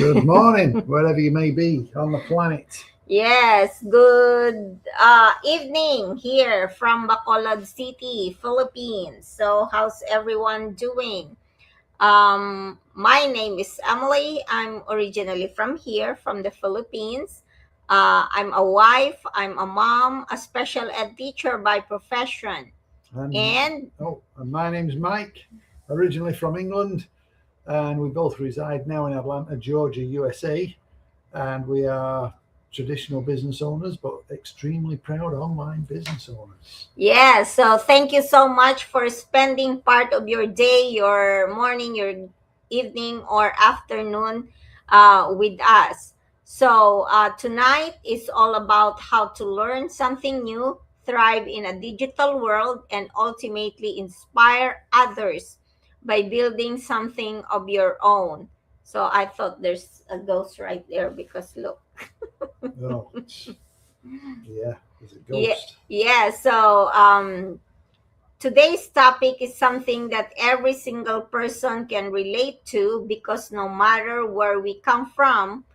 Good morning, wherever you may be on the planet. Yes, good evening here from Bacolod City, Philippines. So, how's everyone doing? My name is Emily. I'm originally from here, from the Philippines. I'm a wife, I'm a mom, a special ed teacher by profession. And And and my name's Mike, originally from England, and we both reside now in Atlanta, Georgia, USA. And we are traditional business owners, but extremely proud online business owners. yeah, so thank you so much for spending part of your day, your morning, your evening, or afternoon with us. So, tonight is all about how to learn something new, thrive in a digital world, and ultimately inspire others by building something of your own. So, I thought there's a ghost right there because look. Oh, yeah, there's a Yeah, ghost. yeah. So, today's topic is something that every single person can relate to because no matter where we come from,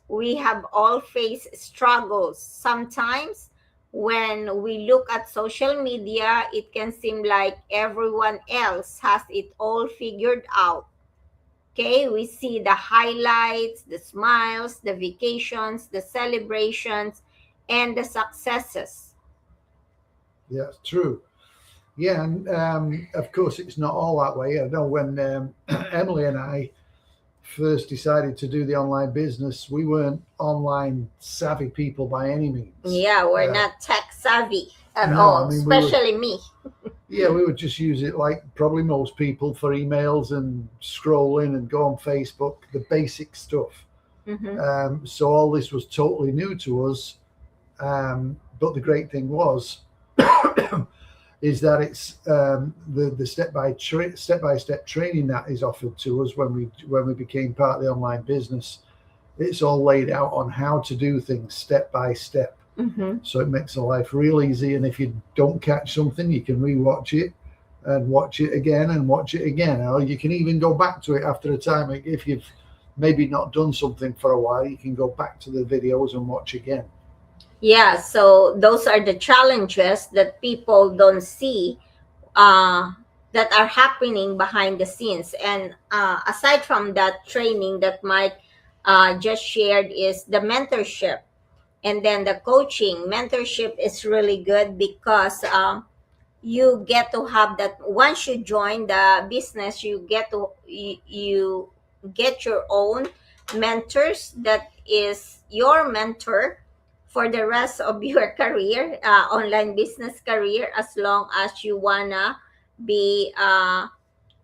we have all faced struggles. Sometimes, when we look at social media, it can seem like everyone else has it all figured out. Okay, we see the highlights, the smiles, the vacations, the celebrations, and the successes. Yeah, it's true. Yeah, and of course, it's not all that way. I know when Emily and I first decided to do the online business, we weren't online savvy people by any means. Yeah, we're not tech savvy at No, I all, mean, we were, especially me. yeah, we would just use it like probably most people for emails and scrolling and go on Facebook, the basic stuff. Mm-hmm. So all this was totally new to us. But the great thing was, is that it's the step by step training that is offered to us when we became part of the online business. It's all laid out on how to do things step by step. Mm-hmm. So it makes the life real easy. And if you don't catch something, you can rewatch it and watch it again and watch it again. Or you can even go back to it after a time. If you've maybe not done something for a while, you can go back to the videos and watch again. Yeah, so those are the challenges that people don't see uh, that are happening behind the scenes. And aside from that training that Mike just shared, is the mentorship and then the coaching. Mentorship is really good because you get to have that once you join the business, you get your own mentors that is your mentor for the rest of your career, online business career, as long as you wanna be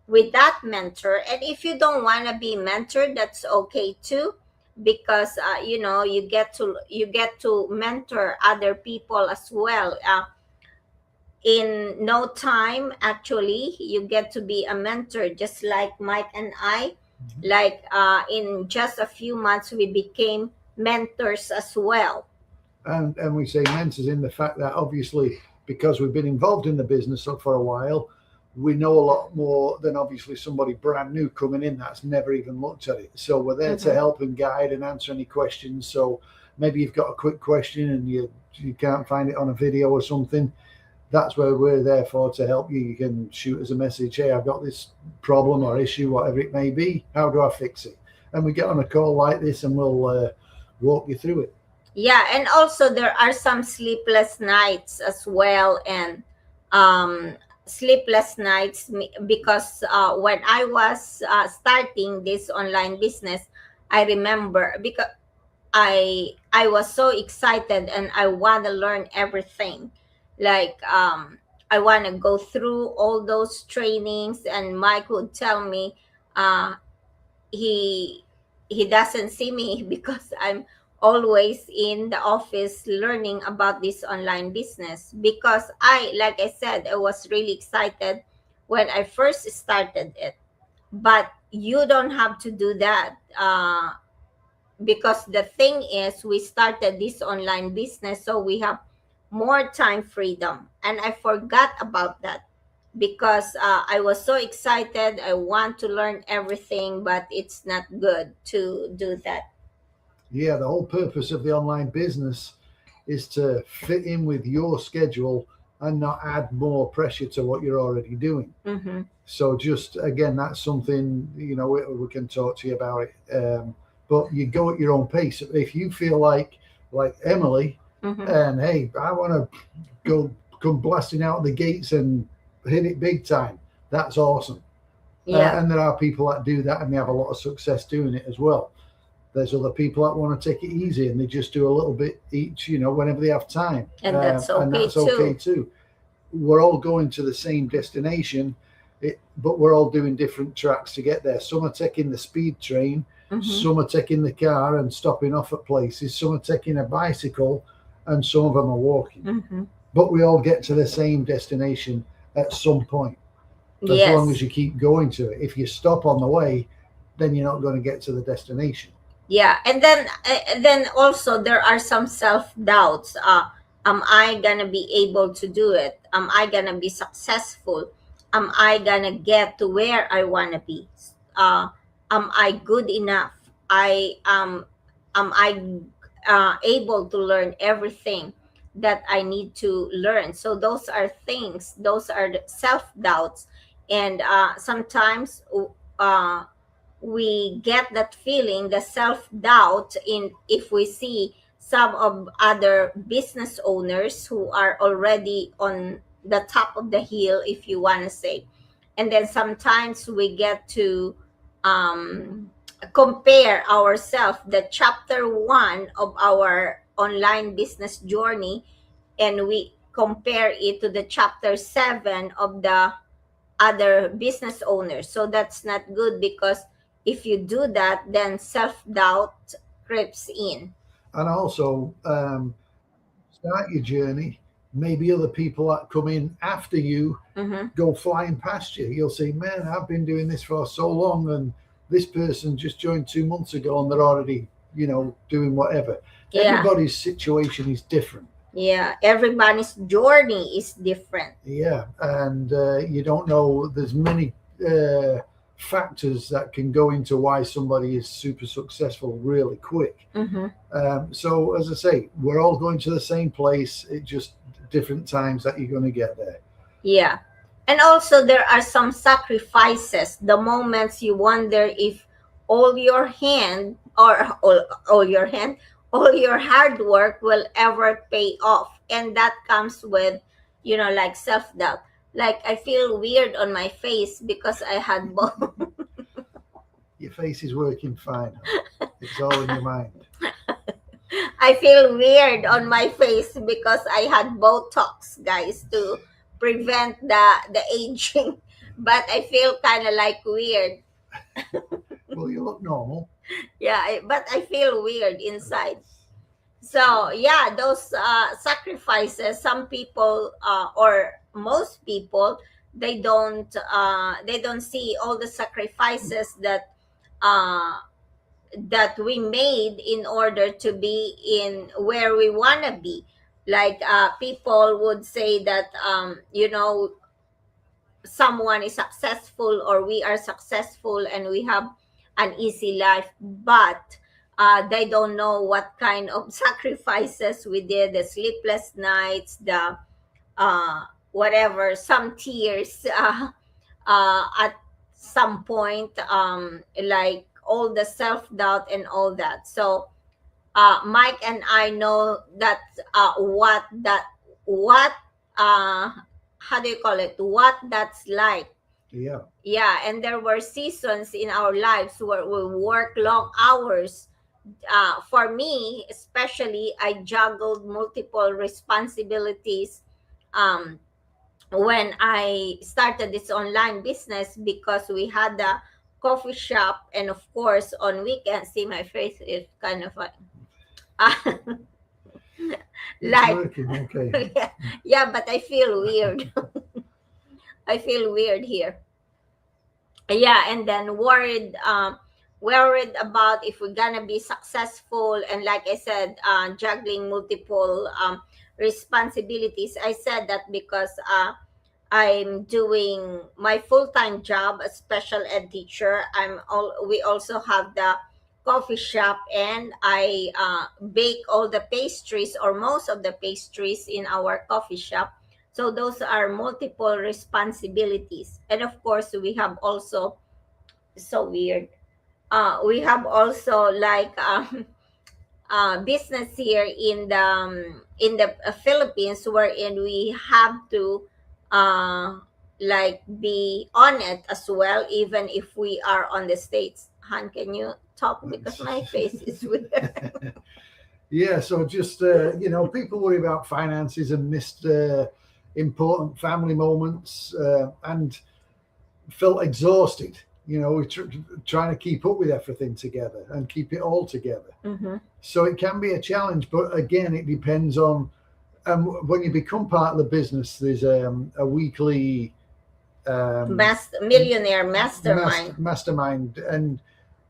with that mentor. And if you don't wanna be mentored, that's okay too, because you get to mentor other people as well. In no time, actually, you get to be a mentor, just like Mike and I. Mm-hmm. Like in just a few months, we became mentors as well. And we say mentors in the fact that obviously because we've been involved in the business for a while, we know a lot more than obviously somebody brand new coming in that's never even looked at it. So we're there to Mm-hmm. help and guide and answer any questions. So maybe you've got a quick question and you can't find it on a video or something. That's where we're there for, to help you. You can shoot us a message. Hey, I've got this problem or issue, whatever it may be. How do I fix it? And we get on a call like this and we'll walk you through it. Yeah, and also there are some sleepless nights as well, and um, sleepless nights because when I was starting this online business, I remember because I was so excited and I want to learn everything. Like I want to go through all those trainings, and Mike would tell me uh, he he doesn't see me because I'm always in the office learning about this online business, because I, like I said, I was really excited when I first started it. But you don't have to do that, because the thing is, we started this online business so we have more time freedom, and I forgot about that. because I was so excited. I want to learn everything, but it's not good to do that. Yeah, the whole purpose of the online business is to fit in with your schedule and not add more pressure to what you're already doing. Mm-hmm. So just again, that's something we can talk to you about it. But you go at your own pace. If you feel like Emily, Mm-hmm. and hey, I want to come blasting out the gates and hit it big time, that's awesome. Yeah. And there are people that do that, and they have a lot of success doing it as well. There's other people that want to take it easy and they just do a little bit each, whenever they have time. And that's and okay that's okay too. We're all going to the same destination, but we're all doing different tracks to get there. Some are taking the speed train, Mm-hmm. some are taking the car and stopping off at places, some are taking a bicycle, and some of them are walking. Mm-hmm. But we all get to the same destination at some point, as Yes. long as you keep going to it. If you stop on the way, then you're not going to get to the destination. Yeah, and then also there are some self-doubts. Am I gonna be able to do it? Am I gonna be successful? Am I gonna get to where I wanna be? Am I good enough? Am I able to learn everything that I need to learn? So those are things. Those are the self-doubts, and sometimes we get that feeling, the self-doubt, in if we see some of other business owners who are already on the top of the hill, if you want to say. And then sometimes we get to compare ourselves, the chapter 1 of our online business journey, and we compare it to the chapter 7 of the other business owners. So that's not good, because if you do that, then self-doubt creeps in. And also, start your journey. Maybe other people that come in after you Mm-hmm. go flying past you. You'll say, man, I've been doing this for so long, and this person just joined 2 months ago and they're already, doing whatever. Yeah. Everybody's situation is different. Yeah, everybody's journey is different. Yeah, and you don't know, there's many factors that can go into why somebody is super successful really quick. Mm-hmm. So as I say, we're all going to the same place. It's just different times that you're going to get there. Yeah, and also there are some sacrifices, the moments you wonder if all your hand or all your hand all your hard work will ever pay off, and that comes with like self-doubt. Like, I feel weird on my face because I had both. Your face is working fine. It's all in your mind. I feel weird on my face because I had Botox, guys, to prevent the aging. But I feel kind of like weird. Well, you look normal. Yeah, but I feel weird inside. So yeah, those sacrifices, some people or most people, they don't see all the sacrifices uh, that we made in order to be in where we want to be. Like, people would say that someone is successful, or we are successful and we have an easy life, but they don't know what kind of sacrifices we did, the sleepless nights, the whatever, some tears at some point, like all the self-doubt and all that. So Mike and I know that what how do you call it, what that's like. Yeah, And there were seasons in our lives where we work long hours. For me especially, I juggled multiple responsibilities when I started this online business, because we had a coffee shop, and of course on weekends, see, my face is kind of like working okay. yeah, but I feel weird. I feel weird here. Yeah, and then worried about if we're gonna be successful, and like I said, juggling multiple responsibilities. I said that because I'm doing my full-time job as special ed teacher. We also have the coffee shop, and I bake all the pastries or most of the pastries in our coffee shop. So those are multiple responsibilities. And of course, we have also, so weird. We have also like business here in the Philippines, wherein we have to like be on it as well, even if we are on the States. Han, can you talk, because my face is weird? Yeah, so just people worry about finances and missed important family moments and felt exhausted. We're trying to keep up with everything together and keep it all together. Mm-hmm. So it can be a challenge, but again, it depends on when you become part of the business. There's a weekly Millionaire mastermind. mastermind, and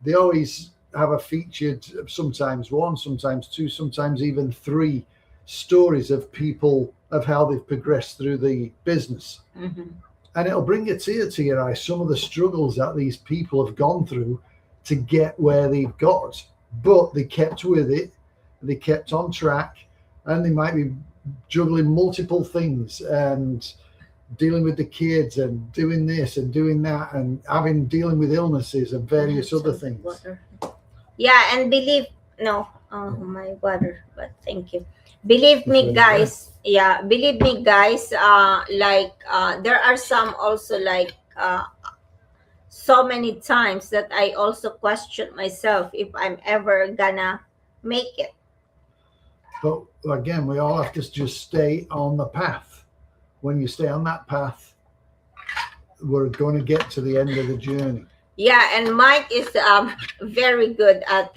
they always have a featured, sometimes one, sometimes two, sometimes even three stories of people of how they've progressed through the business. Mm-hmm. And it'll bring a tear to your eye, some of the struggles that these people have gone through to get where they've got. But they kept with it, they kept on track, and they might be juggling multiple things and dealing with the kids and doing this and doing that and dealing with illnesses and various other things. Water. Yeah, and my water, but thank you. Believe me, guys. Yeah, believe me, guys. There are some also so many times that I also question myself if I'm ever gonna make it. But again, we all have to just stay on the path. When you stay on that path, we're going to get to the end of the journey. Yeah, and Mike is very good at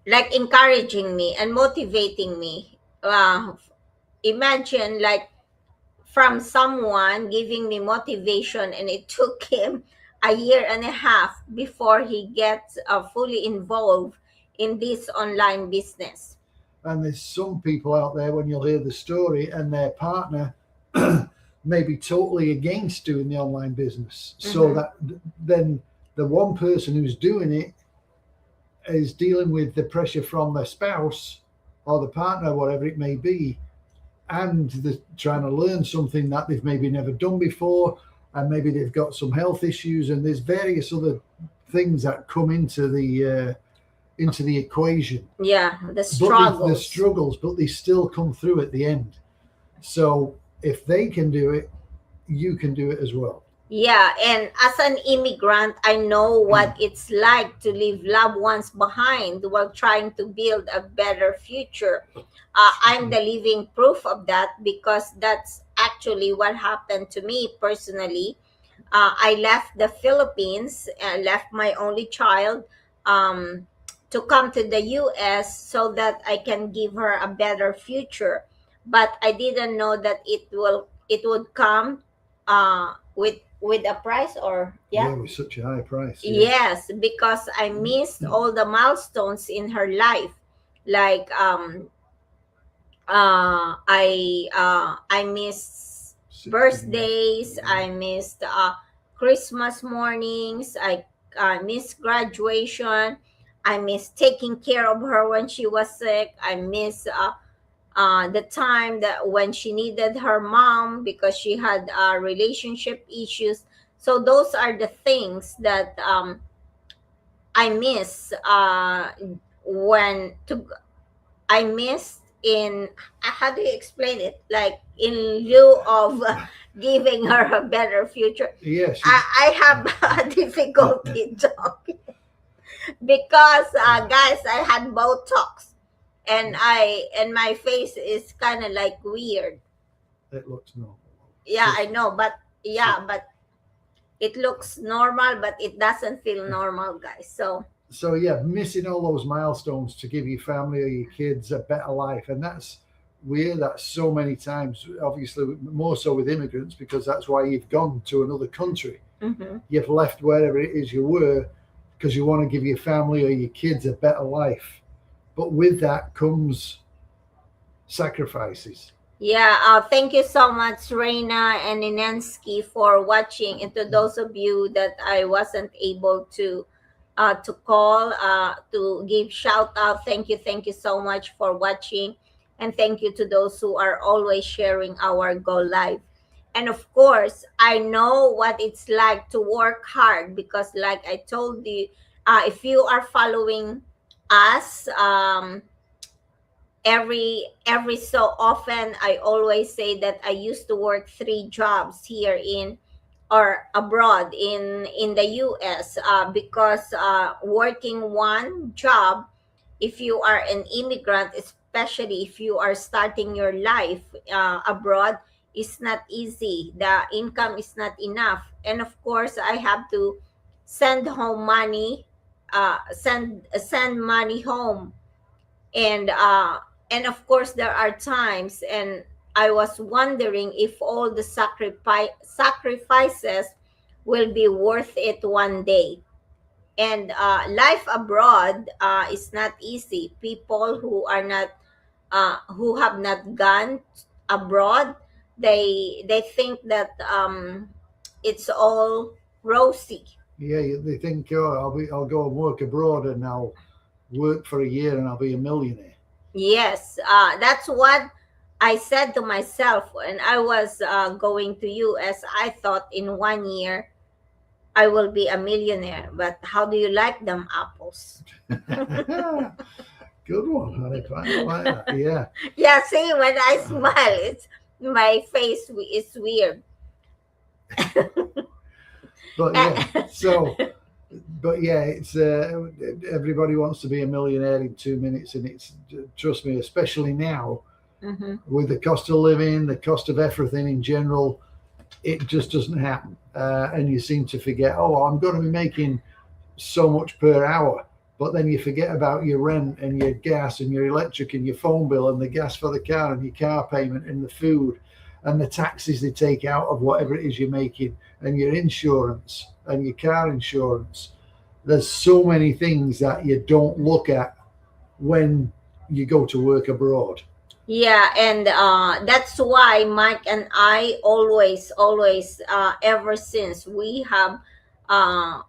like encouraging me and motivating me. Imagine like from someone giving me motivation, and it took him a year and a half before he gets fully involved in this online business. And there's some people out there, when you'll hear the story, and their partner may be totally against doing the online business. Mm-hmm. So that then the one person who's doing it is dealing with the pressure from their spouse or the partner, whatever it may be, and they're trying to learn something that they've maybe never done before, and maybe they've got some health issues, and there's various other things that come into the equation. Yeah, the struggles. The struggles, but they still come through at the end. So if they can do it, you can do it as well. Yeah, and as an immigrant, I know what it's like to leave loved ones behind while trying to build a better future. I'm the living proof of that, because that's actually what happened to me personally. I left the Philippines and left my only child to come to the US so that I can give her a better future. But I didn't know that it would come with a price, or with such a high price. Yeah. Yes, because I missed all the milestones in her life. Like I missed birthdays, I missed Christmas mornings, I missed graduation, I missed taking care of her when she was sick, I missed the time that when she needed her mom because she had relationship issues. So those are the things that I miss I missed in, how do you explain it, like in lieu of giving her a better future. Yes. I have a difficulty talking because guys, I had Botox. And my face is kind of like weird. It looks normal. Yeah, I know, but but it looks normal, but it doesn't feel normal, guys. So yeah, missing all those milestones to give your family or your kids a better life, and we hear that so many times. Obviously, more so with immigrants, because that's why you've gone to another country. Mm-hmm. You've left wherever it is you were because you want to give your family or your kids a better life. But with that comes sacrifices. Yeah, thank you so much, Reina and Inensky, for watching. And to those of you that I wasn't able to call, to give shout out, thank you so much for watching, and thank you to those who are always sharing our Go Live. And of course, I know what it's like to work hard because, like I told you, if you are following us, every so often I always say that I used to work three jobs here in or abroad in the US, because working one job, if you are an immigrant, especially if you are starting your life abroad, is not easy. The income is not enough, and of course I have to send home money, send money home, and of course there are times, and I was wondering if all the sacrifices will be worth it one day. And life abroad is not easy. People who are not who have not gone abroad, they think that it's all rosy. Yeah, they think, oh, I'll go and work abroad and I'll work for a year and I'll be a millionaire. Yes, that's what I said to myself when I was going to US. I thought in one year I will be a millionaire. But how do you like them apples? Good one, honey. I like that. Yeah. Yeah, see, when I smile, it's my face is weird. But yeah, so, but yeah, it's everybody wants to be a millionaire in 2 minutes, and it's, trust me, especially now Mhm. with the cost of living, the cost of everything in general, it just doesn't happen. And you seem to forget, oh, I'm going to be making so much per hour. But then you forget about your rent and your gas and your electric and your phone bill and the gas for the car and your car payment and the food and the taxes they take out of whatever it is you're making and your insurance and your car insurance. There's so many things that you don't look at when you go to work abroad. Yeah, and that's why Mike and I always, ever since we have uh,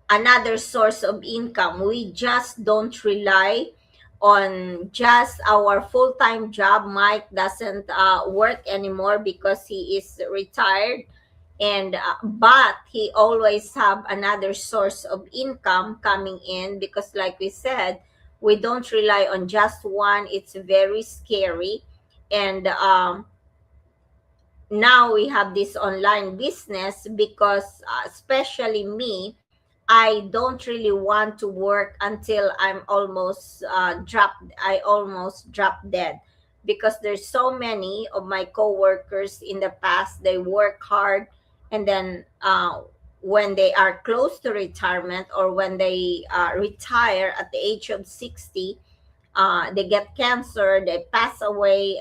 another source of income, we just don't rely on just our full-time job. Mike doesn't work anymore because he is retired, and but he always have another source of income coming in because, like we said, we don't rely on just one. It's very scary. And now we have this online business because, especially me, I don't really want to work until I'm almost I almost drop dead, because there's so many of my coworkers in the past, they work hard, and then when they are close to retirement, or when they retire at the age of 60, they get cancer, they pass away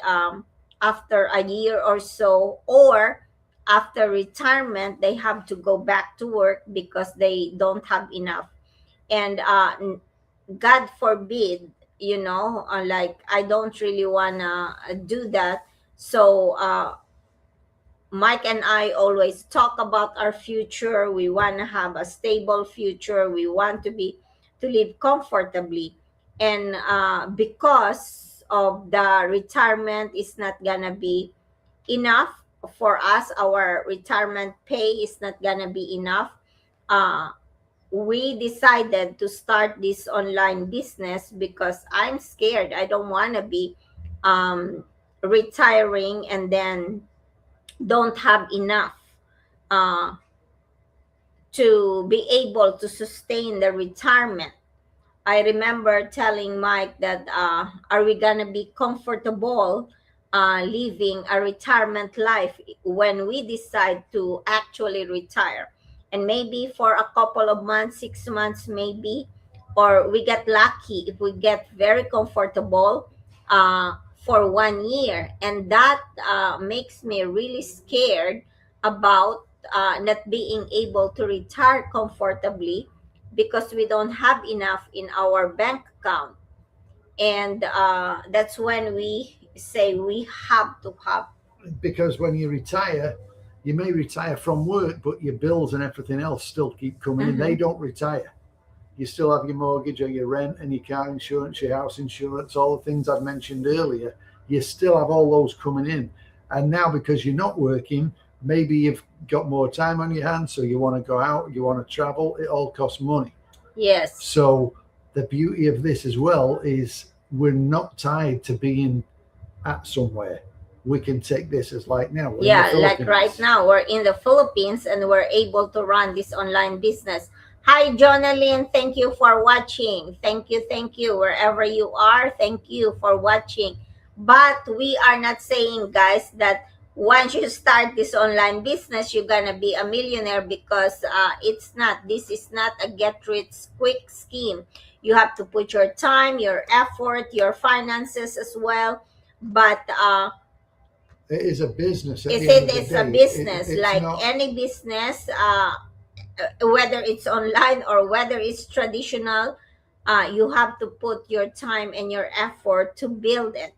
after a year or so, or after retirement, they have to go back to work because they don't have enough. And God forbid, like, I don't really want to do that. So, Mike and I always talk about our future. We want to have a stable future. We want to live comfortably, and because of the retirement is not gonna be enough for us. Our retirement pay is not gonna be enough. Uh, we decided to start this online business because I'm scared. I don't want to be retiring and then don't have enough uh, to be able to sustain the retirement. I remember telling Mike that, are we gonna be comfortable living a retirement life when we decide to actually retire? And maybe for a couple of months, 6 months, maybe, or we get lucky if we get very comfortable for 1 year. And that makes me really scared about not being able to retire comfortably because we don't have enough in our bank account. And that's when we say we have to have? Because when you retire, you may retire from work, but your bills and everything else still keep coming in. They don't retire. You still have your mortgage or your rent and your car insurance, your house insurance, all the things I've mentioned earlier. You still have all those coming in. And now because you're not working, maybe you've got more time on your hands, so you want to go out, you want to travel, it all costs money. Yes. So the beauty of this as well is we're not tied to being at somewhere. We can take this as like now. We're in the Yeah, like Philippines. right now we're in the Philippines and we're able to run this online business. Hi, Jonalyn. Thank you for watching. Thank you. Wherever you are, thank you for watching. But we are not saying, guys, that once you start this online business, you're gonna be a millionaire, because it's not. This is not a get-rich-quick scheme. You have to put your time, your effort, your finances as well. But it is a business. it's a business, it's like not, any business, whether it's online or whether it's traditional. You have to put your time and your effort to build it.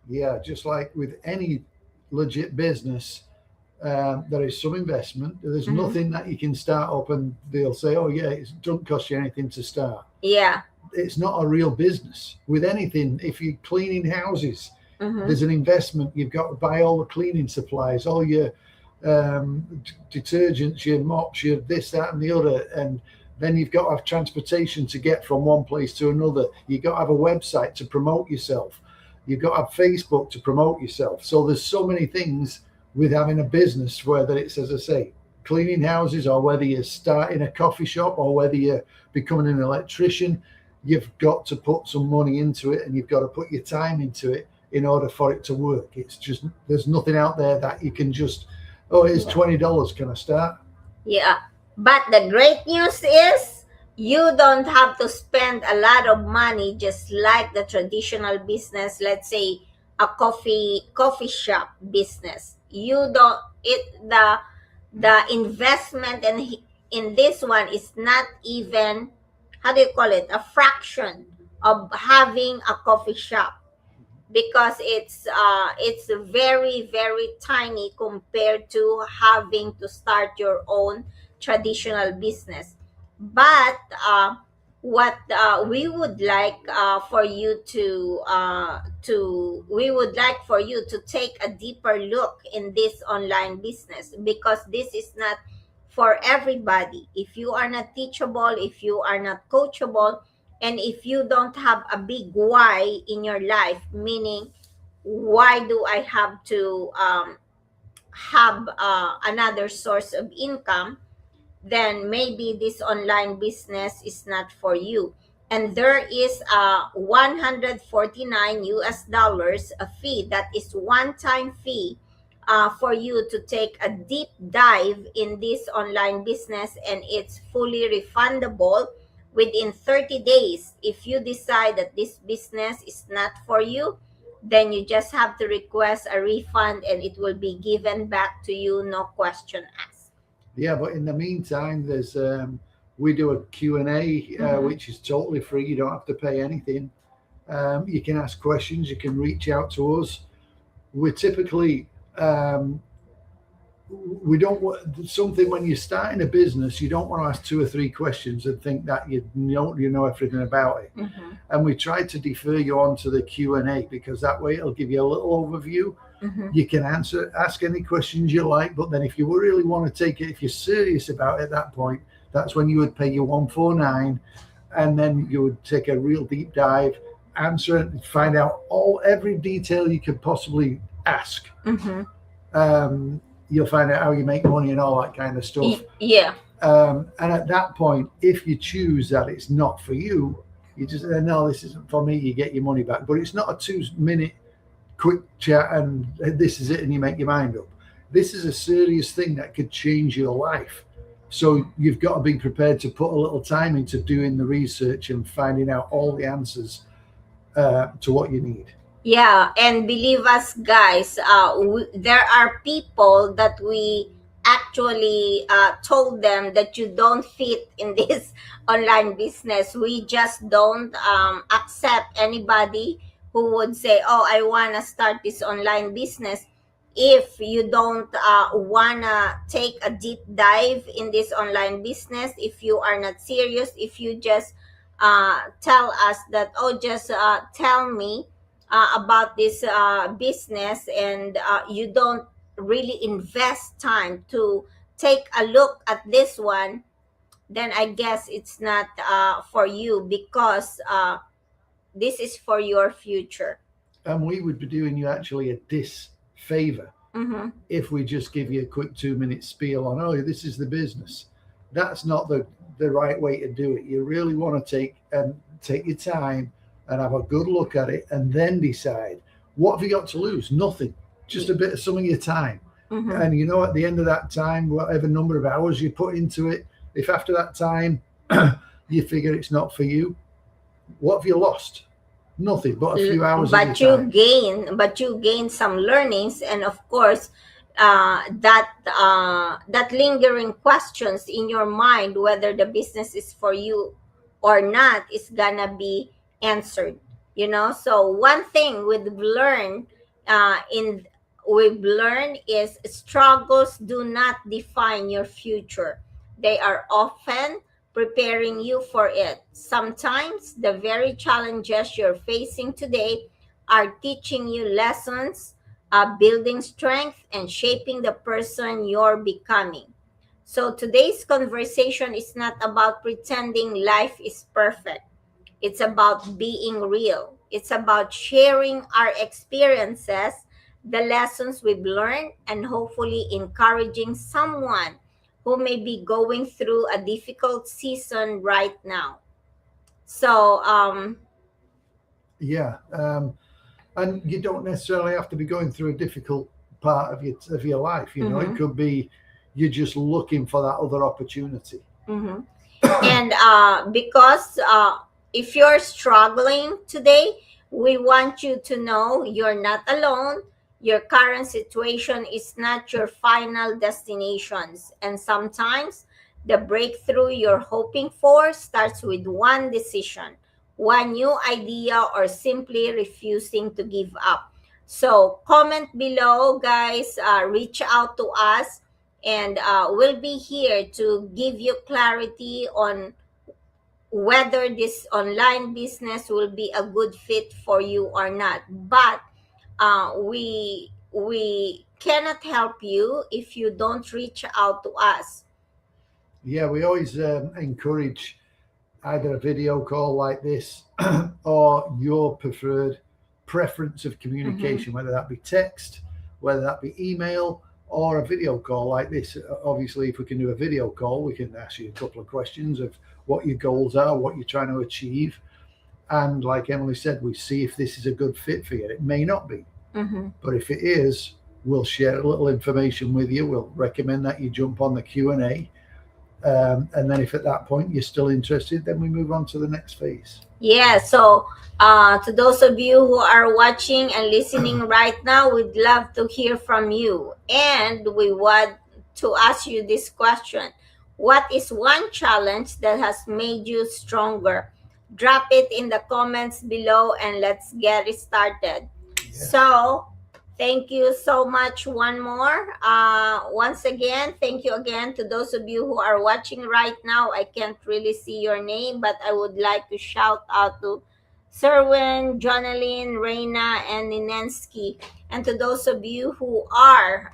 yeah, just like with any legit business, there is some investment. There's nothing that you can start up and they'll say, oh yeah, it doesn't cost you anything to start. Yeah. It's not a real business. With anything, if you're cleaning houses, there's an investment. You've got to buy all the cleaning supplies, all your detergents, your mops, your this, that, and the other, and then you've got to have transportation to get from one place to another. You've got to have a website to promote yourself. You've got to have Facebook to promote yourself. So there's so many things with having a business, whether it's, as I say, cleaning houses, or whether you're starting a coffee shop, or whether you're becoming an electrician. You've got to put some money into it, and you've got to put your time into it in order for it to work. It's just, there's nothing out there that you can just, oh, here's $20, can I start? Yeah. But the great news is you don't have to spend a lot of money, just like the traditional business, let's say a coffee shop business. You don't, the investment in this one is not even, how do you call it, a fraction of having a coffee shop, because it's very, very tiny compared to having to start your own traditional business. But what we would like for you to take a deeper look in this online business, because this is not for everybody. If you are not teachable, if you are not coachable, and if you don't have a big why in your life, meaning, why do I have to have another source of income, then maybe this online business is not for you. And there is a $149 a fee, that is one-time fee for you to take a deep dive in this online business, and it's fully refundable within 30 days. If you decide that this business is not for you, then you just have to request a refund, and it will be given back to you, no question asked. Yeah, but in the meantime, there's we do a Q&A, which is totally free. You don't have to pay anything. You can ask questions. You can reach out to us. We're typically we don't want something, when you're starting a business, you don't want to ask 2 or 3 questions and think that you know everything about it. And we try to defer you on to the Q&A, because that way it'll give you a little overview. You can ask any questions you like, but then if you really want to take it, if you're serious about it at that point, that's when you would pay your $149, and then you would take a real deep dive, answer it, and find out every detail you could possibly ask. You'll find out how you make money and all that kind of stuff. Yeah. And at that point, if you choose that it's not for you, you just say, no, this isn't for me, you get your money back. But it's not a 2-minute quick chat and this is it and you make your mind up. This is a serious thing that could change your life. So you've got to be prepared to put a little time into doing the research and finding out all the answers to what you need. Yeah, and believe us, guys, there are people that we actually told them that you don't fit in this online business. We just don't accept anybody who would say, oh, I want to start this online business. If you don't want to take a deep dive in this online business, if you are not serious, if you just tell us that, oh, just tell me about this business, and you don't really invest time to take a look at this one, then I guess it's not for you, because this is for your future. And we would be doing you actually a disfavor Mm-hmm. if we just give you a quick 2-minute spiel on, oh, this is the business. That's not the right way to do it. You really want to take your time and have a good look at it, and then decide, what have you got to lose? Nothing. Just a bit of some of your time. Mm-hmm. And you know, at the end of that time, whatever number of hours you put into it, if after that time you figure it's not for you, what have you lost? Nothing but a few hours But of your time. you gain some learnings, and of course that lingering questions in your mind, whether the business is for you or not, is gonna be answered. So one thing we've learned is struggles do not define your future. They are often preparing you for it. Sometimes the very challenges you're facing today are teaching you lessons, building strength, and shaping the person you're becoming. So today's conversation is not about pretending life is perfect. It's about being real. It's about sharing our experiences, the lessons we've learned, and hopefully encouraging someone who may be going through a difficult season right now. So, Yeah. And you don't necessarily have to be going through a difficult part of your life. You know, Mhm. it could be you're just looking for that other opportunity. mhm. And because if you're struggling today, we want you to know you're not alone. Your current situation is not your final destinations. And sometimes the breakthrough you're hoping for starts with one decision, one new idea, or simply refusing to give up. So, comment below, guys. Reach out to us, and we'll be here to give you clarity on whether this online business will be a good fit for you or not. But we cannot help you if you don't reach out to us. Yeah, we always encourage either a video call like this or your preferred preference of communication, whether that be text, whether that be email, or a video call like this. Obviously, if we can do a video call, we can ask you a couple of questions of what your goals are, what you're trying to achieve. And like Emily said, we see if this is a good fit for you. It may not be, Mm-hmm. but if it is, we'll share a little information with you. We'll recommend that you jump on the Q&A. And then if at that point you're still interested, then we move on to the next phase. Yeah, so to those of you who are watching and listening right now, we'd love to hear from you. And we want to ask you this question: what is one challenge that has made you stronger? Drop it in the comments below, and let's get it started. Yeah. So, thank you so much. One more. Once again, thank you again to those of you who are watching right now. I can't really see your name, but I would like to shout out to Serwin, Jonaline, Reina, and Ninensky. And to those of you who are,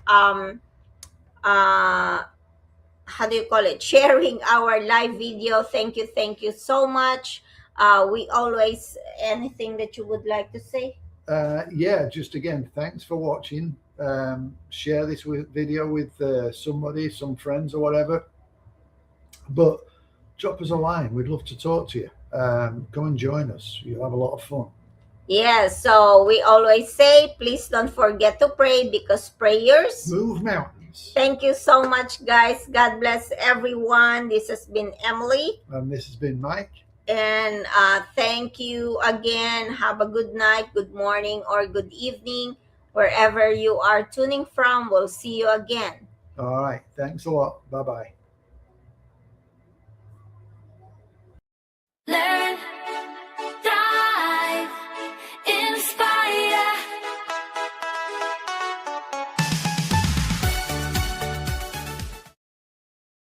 how do you call it, sharing our live video, thank you so much. We always, anything that you would like to say? Yeah, just again, thanks for watching. Share this video with somebody, some friends or whatever. But drop us a line. We'd love to talk to you. Come and join us. You'll have a lot of fun. Yeah, so we always say, please don't forget to pray, because prayers move mountains. Thank you so much, guys. God bless everyone. This has been Emily. And this has been Mike. And thank you again. Have a good night, good morning, or good evening, wherever you are tuning from. We'll see you again. All right. Thanks a lot. Bye-bye.